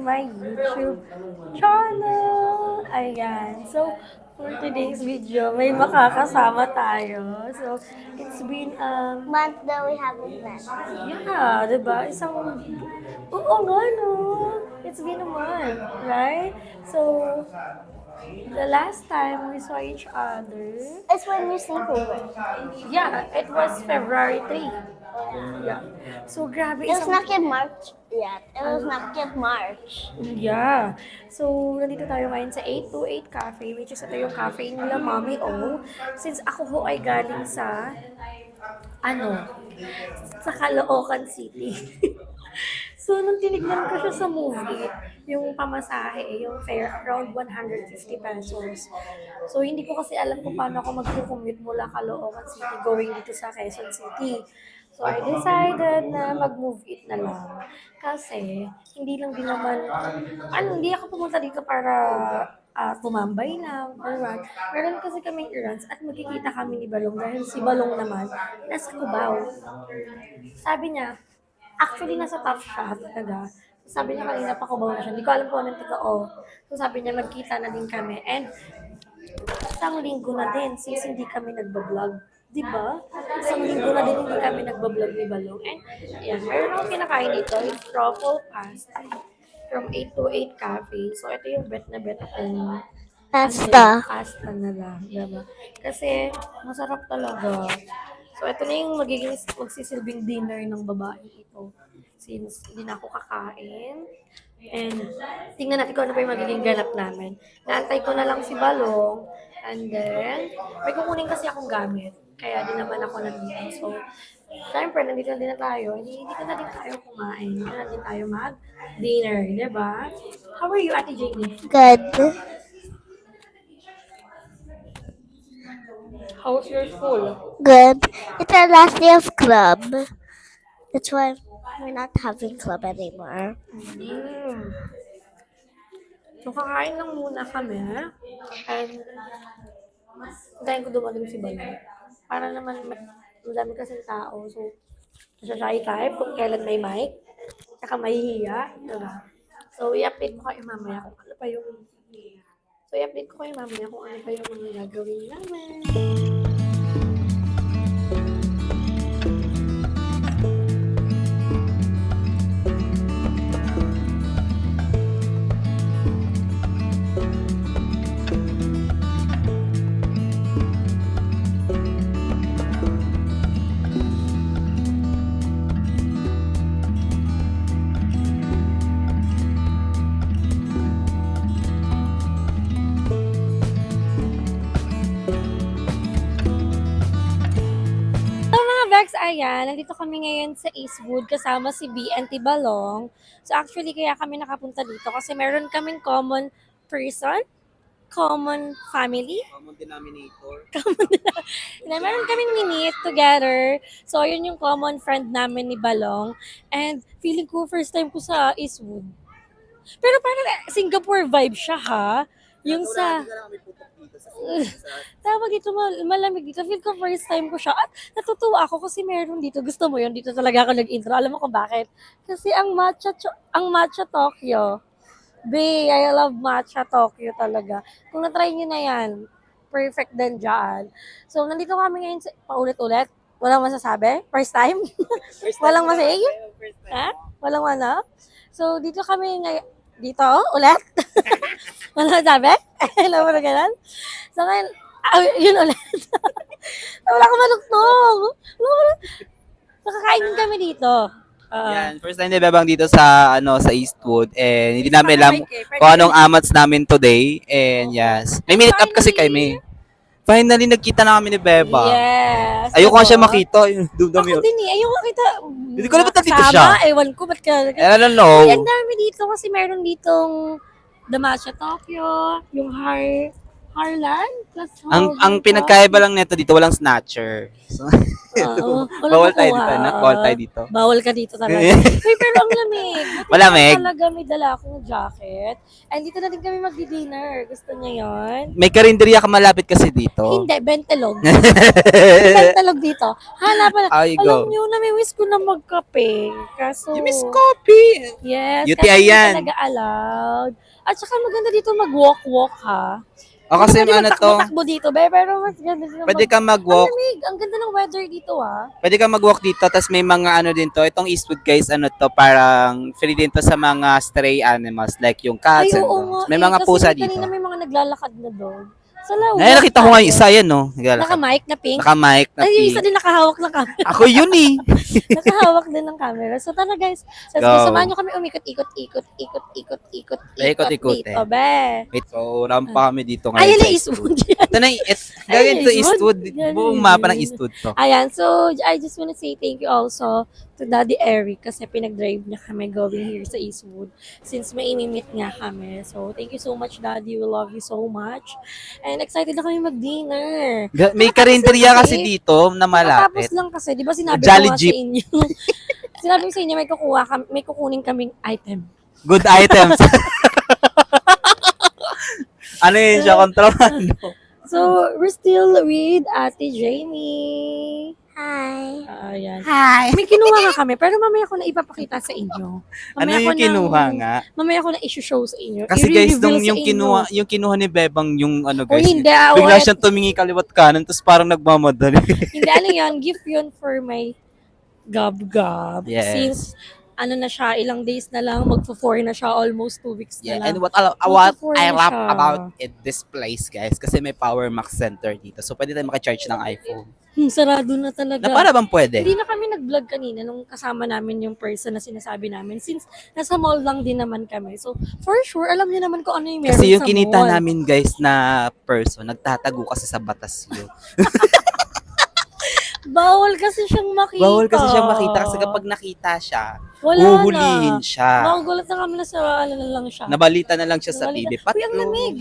my YouTube channel. Ayan. So, for today's video, may makakasama tayo. So, it's been, Month that we haven't met. yeah, diba? Oo nga, no? It's been a month, right? So, the last time we saw each other, It's when you sleep over. yeah, it was February 3. Yeah. So, grabe, It was isang not yet March yet. It was not yet March. Yeah. So, nandito tayo ngayon sa 828 Cafe, which is ito yung cafe nila Mommy O. Since ako ho ay galing sa, ano, sa Caloocan City. So, nung tinignan ko siya sa movie, yung pamasahe, yung fare, around 150 pesos. So, hindi ko kasi alam kung paano ako mag-commute mula Caloocan City going dito sa Quezon City. So, I decided na mag-move it na lang. Kasi, hindi lang din naman, hindi ako pumunta dito para tumambay lang or what. Meron kasi kaming errands at magkikita kami ni Balong dahil si Balong naman nasa Cubao. Sabi niya, actually nasa top siya talaga. Sabi niya kanina pa Cubao na siya. Hindi ko alam kung anong totoo. So sabi niya magkita na din kami. And isang linggo na din since hindi kami nagbablog. Diba? Isang linggo na din hindi kami nagbablog ni Balong. And yan, meron akong kinakain dito. It's truffle pasta from 828 Cafe. So ito yung bet na bet akong Pasta. pasta na lang. Diba? Kasi masarap talaga. So ito na yung magsisilbing dinner ng babae ito. Since hindi na ako kakain. And tingnan natin kung ano pa yung magiging ganap namin. Naantay ko na lang si Balong. And then, may kukunin kasi akong gamit. Kaya din naman ako nandito. So, syempre, nandito na din na tayo. Hindi na din tayo kumain. Hindi na din tayo mag-dinner. Diba? How are you, Ate Jamie? Good. How's your school? Good. It's our last day of club. That's why we're not having club anymore. Mm. So, kakain lang muna kami. And, hintayin ko dumating si Balong. Para naman, madami kasing tao. So, shy type kung kailan may mic. Tsaka mahihiya. Diba? So, i-update ko kayo mamaya kung ano pa yung mga gagawin namin. Vex, ayan, nandito kami ngayon sa Eastwood kasama si B and T Balong. So actually, kaya kami nakapunta dito kasi meron kaming common person, common family, Common denominator. na meron kaming minute together. So, yun yung common friend namin ni Balong. And feeling ko first time ko sa Eastwood. Pero parang Singapore vibe siya ha. Yung sa... Lagi na lang kami putok dito sa Singapore. Tawag dito, malamig dito. Feel ko first time ko siya. At natutuwa ako kasi meron dito. Gusto mo yun? Dito talaga ako nag-intro. Alam mo kung bakit? Kasi ang matcha Tokyo. Bae, I love matcha Tokyo talaga. Kung na-try nyo na yan, perfect din dyan. So, nandito kami ngayon paulit-ulit. Walang masasabi? First time? First time Walang na lang masasabi? tayo, first time. Ha? Walang ano? So, dito kami ngayon. Dito? Ulit? Walang masasabi? Alam mo na ganun? So, ngayon, yun ulit. Wala akong malugtong. Nakakain kami dito. Yan, first time ni Bebang dito sa sa Eastwood and hindi namin alam Pwede kung anong amats namin today and yes. May meet up kasi kami. Finally nagkita na kami ni Beba. Yes. Ayoko nga siya diba? makita, yung dumdumi. Ako din eh. Ayoko kita. Hindi ko alam ba't nandito siya. Ewan ko. Ba't ka? I don't know. Ay, ang dami dito kasi meron ditong The Matcha Tokyo, yung Harlan plus Ang pinagkaiba lang nito dito, walang snatcher. So, bawal tayo dito, anak. Bawal tayo dito. Bawal ka dito talaga. Uy, pero ang lamig. Buti Malamig. naman talaga may dala akong jacket. And dito na din kami magdi-dinner. Gusto niya yon? May karinderya ka malapit kasi dito. Hindi, Bentelog. Bentelog dito. Hanapan na. Ay, go. Alam niyo, nami-wish ko na magkape. Kaso, You miss coffee. yes, UTI kasi hindi yan. talaga allowed. At saka maganda dito mag-walk-walk ha. O kasi Hindi ano to, magtakbo-takbo dito, pero mas ganda dito. pwede ka Ang mag-walk. lamig. Ang ganda ng weather dito ha. Pwede ka mag-walk dito, tapos may mga ano din to. Itong Eastwood guys, ano to, parang free din to sa mga stray animals, like yung cats Ay, and oo dogs. nga. May mga Kasi pusa kanina dito. may mga naglalakad na dog. Sa lawak. Ay, nakita ko nga yung isa yan, no? Naka-mic na pink. Naka-mic na Ay, yung isa pink. din nakahawak ng camera. Ako yun eh. Nakahawak din ng camera. So, tara guys. So, Go. samahan nyo kami umikot-ikot Ikot-ikot dito, be. Wait, so rampa kami dito ngayon. Ay, yun sa na Eastwood. Ito na, gagawin to Eastwood. Eastwood. Yan, Buong yan, mapa yan. ng Eastwood to. Ayan, so I just wanna say thank you also to Daddy Eric kasi pinag-drive niya kami going here sa Eastwood since may imimit nga kami. So, thank you so much, Daddy. We love you so much. And excited na kami mag-dinner. May Nakatapos karinderya lang kasi dito na malapit. Tapos lang kasi, di ba sinabi Jolly ko nga Jeep. sa inyo, sinabi ko sa inyo may kukunin kaming item. Good items. Ano yun siya, kontrabando? So, we're still with Ate Jamie. Hi. Ayan. Hi. May kinuha nga kami, pero mamaya ko na ipapakita sa inyo. Ano yung kinuha nga? Mamaya ko na i-show sa inyo. Kasi guys, I-reveal nung sa yung kinuha ni Bebang yung ano O guys, hindi, bigla siyang tumingi kaliwat kanan, tapos parang nagmamadali. hindi, ano yun, gift yun for my gab-gab. Yes. Since, ano na siya, ilang days na lang, magpo-4 na siya, almost 2 weeks na Yeah, lang. and what I na love siya. about this place, guys, kasi may Power Max Center dito. So, pwede tayo makicharge ng iPhone. Sarado na talaga. Na para bang pwede? Hindi na kami nag-vlog kanina nung kasama namin yung person na sinasabi namin since nasa mall lang din naman kami. So, for sure, alam niyo naman kung ano yung meron Kasi yung sa kinita mall. namin, guys, na person, nagtatago kasi sa batas yun. Bawal kasi siyang makita. Bawal kasi siyang makita kasi kapag nakita siya, Wala huhulihin na. siya. Magugulat na kami na sa ano na lang siya. Nabalita na lang siya sa Nabalita. TV. Uy, ang lamig.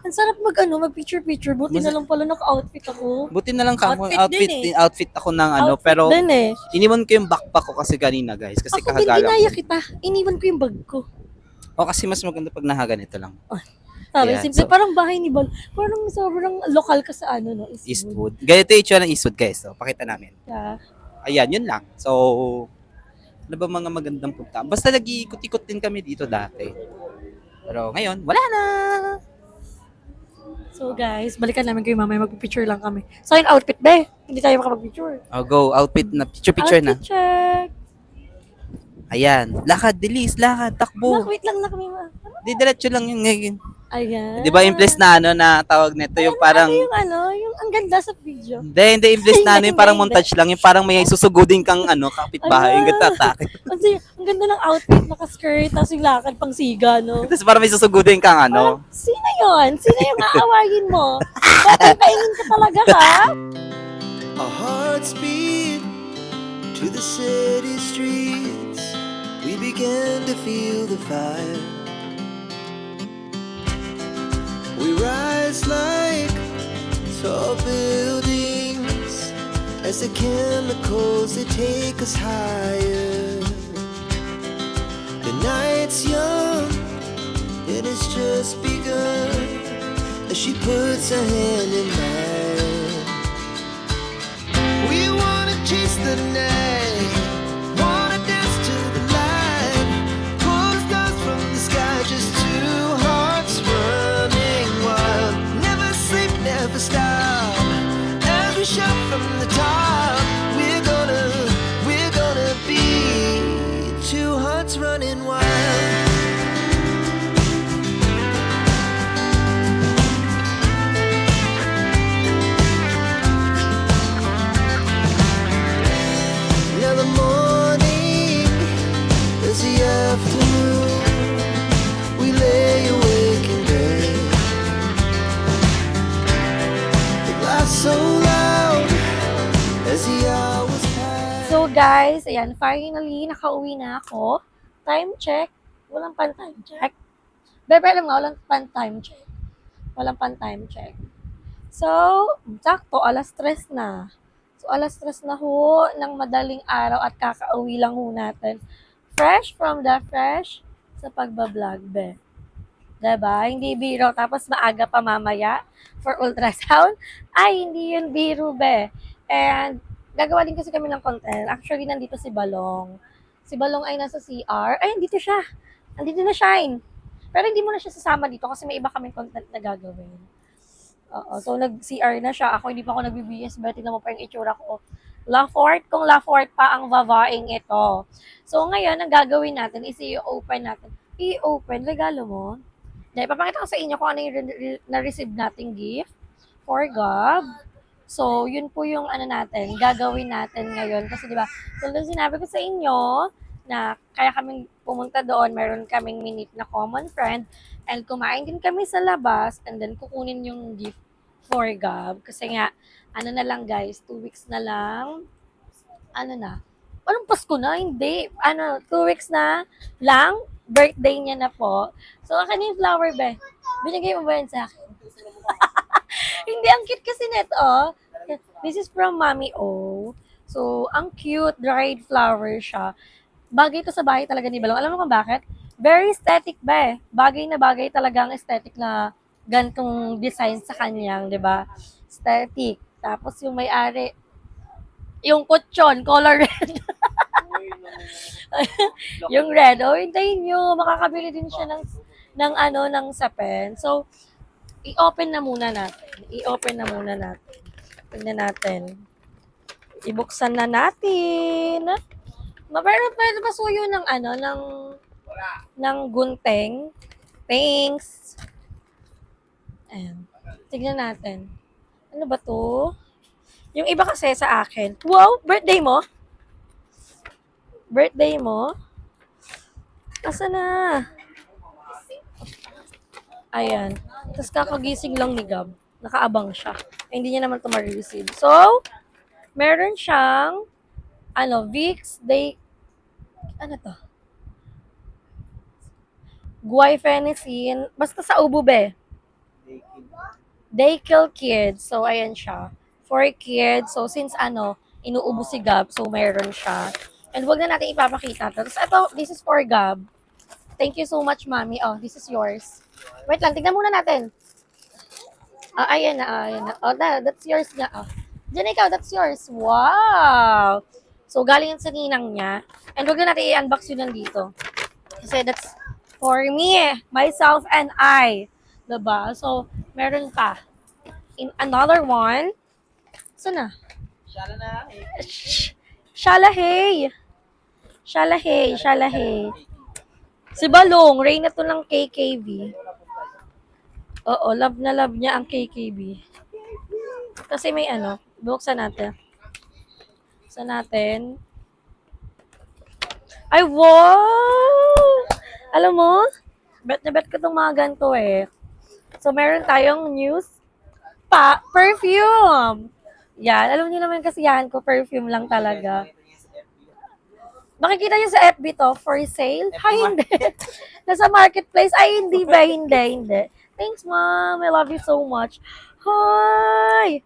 Ang sarap mag-picture-picture. Buti na lang pala naka-outfit ako. Buti na lang ka, Outfit din outfit ako ng ano, Outfit pero din eh. iniwan ko yung backpack ko kasi kanina, guys, kasi Ako din, kahagala ginaya ko. kita. Iniwan ko yung bag ko. O kasi mas maganda pag nakaganito lang. Sabi, Yeah, simple. so- Parang bahay ni Bal. Parang sobrang lokal ka sa ano, no? Eastwood. Ganito yung itsura ng Eastwood, guys. So, pakita namin. Yeah. Ayan, yun lang. So, ano ba mga magandang punta? Basta nag-iikot-ikot din kami dito dati. Pero ngayon, wala na. So guys, balikan namin kayo mamaya. Magpipicture lang kami. So yung outfit, be. Hindi tayo makapag-picture. Oh, go. Outfit na. Picture na. Outfit check. Ayan. Lakad, dilis. Lakad. Takbo. Wait lang na kami. Di, diretso lang yung ngayon. Ayan. Di ba yung place na ano na tawag nito? Yung parang... Yung ang ganda sa video. Hindi yung place na ano, yung parang Hindi. montage lang. Yung parang may susugudin kang ano, kapitbahay. Yung gatatake. Kasi ang ganda ng outfit, naka-skirt, tapos yung lakad pang siga, no? Tapos parang may susugudin kang ano. Sino yon? Sino yung aawayin mo? Papaingin ka talaga, ha? Our hearts beat to the city streets. We began to feel the fire. We rise like tall buildings as the chemicals they take us higher. The night's young and it's just begun as she puts her hand in mine. We wanna chase the night, wanna dance to the light, pull the stars from the sky, just two hearts running wild. Never sleep, never stop, as we shout from the top. We're gonna be two hearts running wild. Now the morning is the afternoon. We lay awake in bed. The glass so loud as the hours pass. So guys, ayan, finally, nakauwi na ako. Time check. Walang pan-time check. Bebe, alam nga, walang pan-time check. Walang pan-time check. So, sakto, alas 3 na. So, alas 3 na ho ng madaling araw at kakauwi lang ho natin. Fresh from the fresh sa pagbablog, be. Diba? Hindi biro. Tapos maaga pa mamaya for ultrasound. Ay, hindi yun biro, be. And, gagawa din kasi kami ng content. Actually, nandito si Balong. Si Balong ay nasa CR. Ay, dito siya. Andito na Shine. Pero hindi mo na siya sasama dito kasi may iba kaming content na gagawin. Oo. So, nag-CR na siya. Ako, hindi pa ako nag-BBS. Pero tingnan mo pa yung itsura ko. Lafort, kung Lafort pa ang babaeng ito. So, ngayon, ang gagawin natin is i-open natin. I-open, regalo mo. Dahil, papakita ko sa inyo kung ano yung na-receive nating gift for Gab. So, yun po yung ano natin, gagawin natin ngayon. Kasi, di ba, tulad sinabi ko sa inyo, na kaya kaming pumunta doon, meron kaming minute na common friend, and kumain din kami sa labas, and then kukunin yung gift for Gab. Kasi nga, ano na lang guys, 2 weeks na lang, ano na, anong Pasko na? Hindi. 2 weeks na lang, birthday niya na po. So, akin yung flower, be. Binigay mo ba yun sa akin? Hindi, ang cute kasi nito, oh. This is from Mommy O. So, ang cute, dried flower siya. Bagay ito sa bahay talaga ni Balong. Alam mo kung bakit? Very aesthetic ba eh. Bagay na bagay talaga ang aesthetic na gantong design sa kanyang, di ba? Aesthetic. Tapos yung may-ari, yung kutsyon, color red. Yung red. O, hintayin nyo. Makakabili din siya ng sapen. So, i-open na muna natin. Tingnan natin. Ibuksan na natin. Pero pwede ba suyo ng gunting? Thanks. Ayan. Tignan natin. Ano ba to? Yung iba kasi sa akin. Wow! Birthday mo? Birthday mo? Asa na? Ayan. Tapos kakagising lang ni Gab. Nakaabang siya. Hindi niya naman ito ma-receive. So, meron siyang Vicks Day ano to? Guaifenesin. Basta sa ubo, be. They kill kids. So, ayan siya. For kids. So, since inuubo si Gab, so meron siya. And wag na natin ipapakita. Tapos, this is for Gab. Thank you so much, Mommy. Oh, this is yours. Wait lang, tignan muna natin. Ayan na. Oh, that's yours nga. Oh. Diyan ikaw, that's yours. Wow! So, galing yan sa ninang niya. And wag na natin i-unbox yun nandito. Kasi that's for me, myself, and I. Diba? So, meron pa. In another one. Saan na? Shalahey. Si Balong, Reyna to ng KKV. Oo, love na love niya ang KKV. Kasi may buksan natin. Ay, wow! Alam mo, bet na bet ko itong mga ganito eh. So, meron tayong news perfume. Yan, alam niyo naman kasi yan ko, perfume lang talaga. Makikita niyo sa FB to, for sale? Ay, hindi. Nasa marketplace? Ay, hindi ba? Hindi. Thanks, Mom. I love you so much. Hi!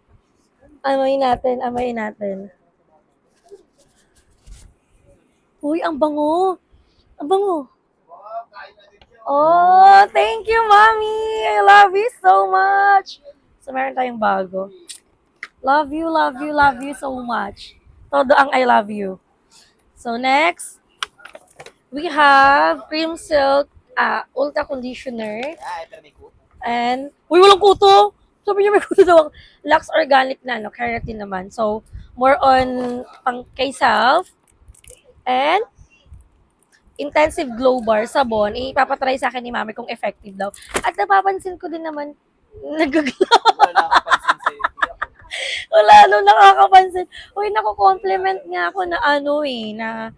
Amayin natin. Uy, ang bango. Oh, thank you, Mommy. I love you so much. So, meron tayong bago. Love you so much. Todo ang I love you. So, next, we have Cream Silk Ultra Conditioner. And, uy, walang kuto. Sabi niya may kuto daw. Lux Organic na, keratin naman. So, more on pang kay self. And, Intensive Glow Bar, sabon. Ipapatry sa akin ni Mami kung effective daw. At napapansin ko din naman, nag-glow. Wala, nakakapansin. Uy, naku-compliment nga ako na na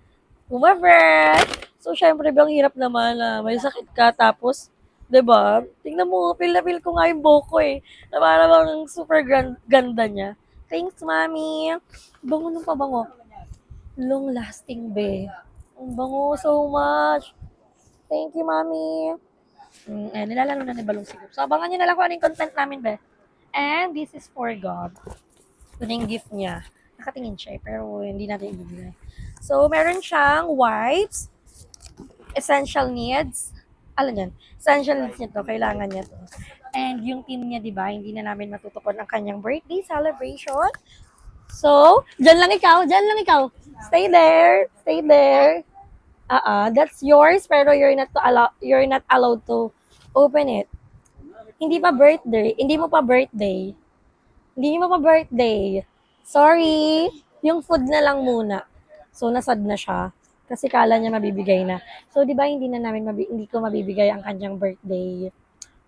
whoever. So, syempre, bang hirap naman na may sakit ka, tapos, diba? Tingnan mo, feel na feel ko nga yung buhok ko eh. Na parang super ganda niya. Thanks, Mami. Bango nung pabango. Long lasting, be. Ang bango so much. Thank you, Mami. Nilalaro na ni Balong Sigop. So, abangan nyo na lang kung ano yung content namin, be. And this is for God. Ito na yung gift niya. Nakatingin siya, pero hindi natin ibibigay. So, meron siyang wipes, essential needs. Alam yan, essential needs niya to, kailangan niya to. And yung team niya, di ba, hindi na namin matutukod ang kanyang birthday celebration. So, dyan lang ikaw. Stay there. That's yours, pero you're not allowed to open it. Hindi mo pa birthday. Sorry. Yung food na lang muna. So, nasad na siya. Kasi kala niya mabibigay na. So, di ba, hindi ko mabibigay ang kanyang birthday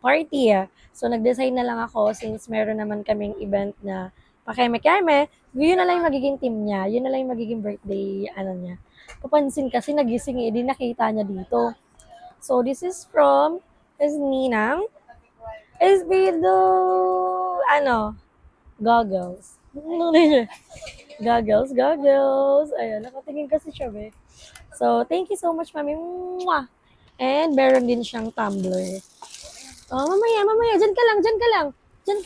party. So, nag-decide na lang ako since meron naman kaming event na pakeme-keme, yun na lang yung magiging team niya. Yun na lang yung magiging birthday, niya. Papansin kasi nagising di nakita niya dito. So, this is from Ninang. SB goggles. Goggles. Ayan, nakatingin kasi siya, be. So, thank you so much, mami. Mwah! And meron din siyang tumbler. Oh, mamaya. Diyan ka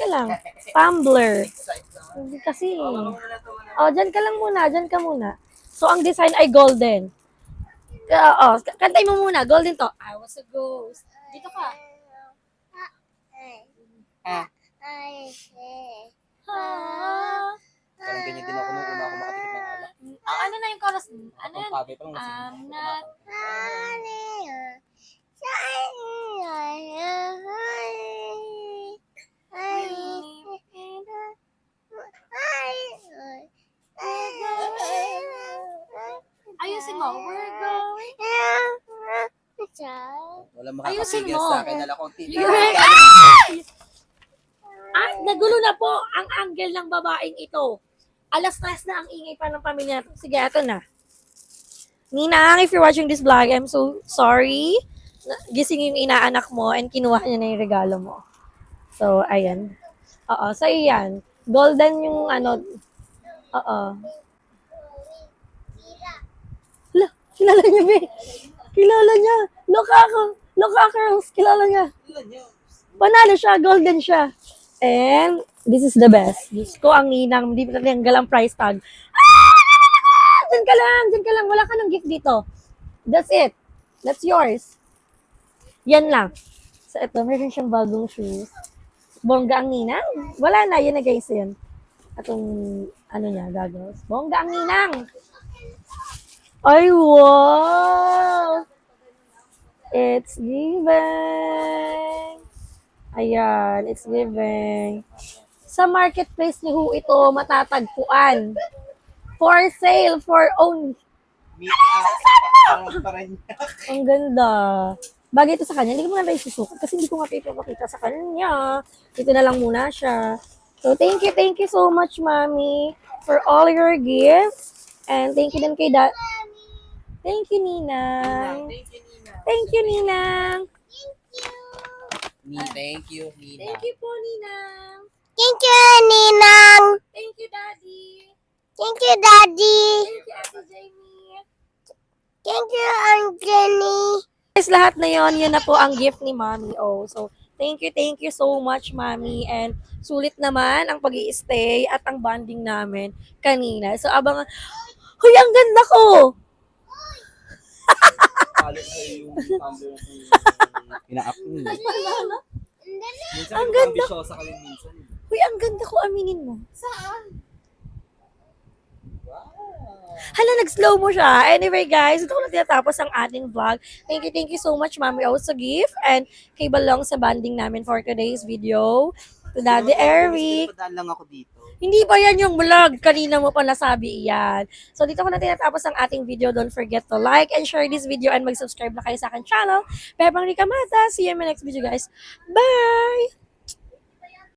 lang. Tumbler. Kasi, diyan ka muna. So, ang design ay golden. Kantay mo muna. Golden to. I was a ghost. Dito ka. Parang ganyan din ako nung una ako makatikim ng alak. Ano na yung chorus? Ano Ang yun? pabay pa lang I'm not... Ayusin mo. We're going... Wala Ayusin makakapigil mo. sa akin. Dala kong TV. Nagulo na po ang angle ng babaeng ito. Alas 3 na ang ingay pa ng pamilya. Sige, ito na. Ninang, if you're watching this vlog, I'm so sorry. Gising yung inaanak mo and kinuha niya na yung regalo mo. So, ayan. So, yan. Golden yung Hala, kilala niya, be. Kilala niya. Loka girls. Kilala niya. Panalo siya. Golden siya. And, this is the best. Diyos ko, ang ninang. Hindi pa tinanggal ang price tag. Diyan ka lang. Wala ka ng gift dito. That's it. That's yours. Yan lang. So, ito, meron siyang bagong shoes. Bongga ang ninang. Wala na. Yan na, guys. Yan. Atong, goggles. Bongga ang ninang. Ay, wow! It's giving. Ayan, it's giving. Sa marketplace niyo ito matatagpuan. For sale, for own. Ang ganda. Bagay ito sa kanya. Hindi ko muna tayo susukat kasi hindi ko nga pinapakita sa kanya. Ito na lang muna siya. So, thank you so much, Mommy, for all your gifts. And thank you din kay Dad. Thank you, Ninang. Thank you, Ninang. Thank you, Nina. Thank you po, Ninang. Thank you, Ninang. Thank you, Daddy. Thank you, Daddy. Thank you, Ate Jamie. Thank you, Aunt Jenny. Guys, lahat na yon, yun na po ang gift ni Mommy. So, thank you so much, Mommy. And sulit naman ang pag-i-stay at ang bonding namin kanina. So, huy, ang ganda ko! Halos yung tumbler ina-up mo. Minsan Ang yung ganda. ambisyosa ka rin minsan. Huy, ang ganda ko, aminin mo. Saan? Hala, nag-slow mo siya. Anyway, guys, ito ko na tinatapos ang ating vlog. Thank you so much, Mommy O, sa gift. And kay Balong sa banding namin for today's video. To Daddy Eric. Padaan lang ako dito. Hindi ba yan yung vlog? Kanina mo pa nasabi iyan. So, dito ko na tinatapos ang ating video. Don't forget to like and share this video and mag-subscribe na kayo sa akin channel. Pepang Rica Mata. See you in my next video, guys. Bye!